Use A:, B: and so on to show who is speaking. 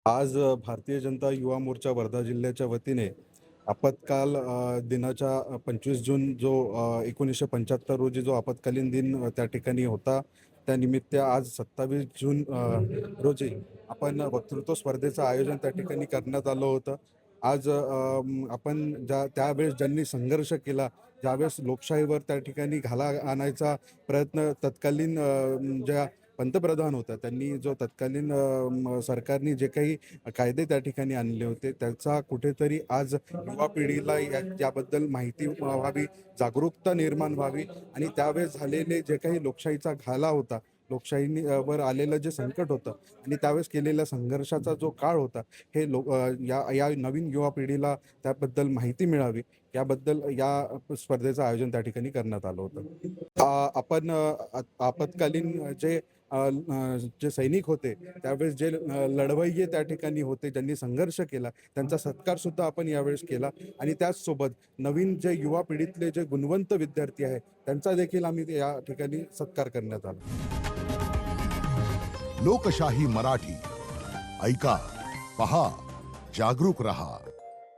A: आज भारतीय जनता युवा मोर्चा वर्धा जिल्ह्याच्या वतीने आपत्काल दिनाच्या 25 जून जो 1975 रोजी जो आपत्कालीन दिन त्या ठिकाणी होता, त्यानिमित्त आज 27 जून रोजी आपण वक्तृत्व स्पर्धेचं आयोजन त्या ठिकाणी करण्यात आलं होतं. आज आपण त्यावेळेस ज्यांनी संघर्ष केला, ज्यावेळेस लोकशाहीवर त्या ठिकाणी घाला आणायचा प्रयत्न तत्कालीन ज्या पंतप्रधान होता, त्यांनी जो तत्कालीन सरकारने जे काही कायदे त्या ठिकाणी आणले होते, त्याचा कुठेतरी आज युवा पिढीला याबद्दल माहिती व्हावी, जागरूकता निर्माण व्हावी आणि त्यावेळेस झालेले जे काही लोकशाहीचा घाला होता, वर आलेलं जे संकट होतं आणि त्यावेळेस केलेल्या संघर्षाचा जो काळ होता, हे या नवीन युवा पिढीला त्याबद्दल माहिती मिळावी, याबद्दल या स्पर्धेचं आयोजन त्या ठिकाणी करण्यात आलं होतं. आपण आपत्कालीन जे सैनिक होते, त्यावेळेस जे लढवय्ये त्या ठिकाणी होते, ज्यांनी संघर्ष केला, त्यांचा सत्कार सुद्धा आपण यावेळेस केला आणि त्याचसोबत नवीन जे युवा पिढीतले जे गुणवंत विद्यार्थी आहेत, त्यांचा देखील आम्ही या ठिकाणी सत्कार करण्यात आला.
B: लोकशाही मराठी ऐका, पहा, जागरूक रहा.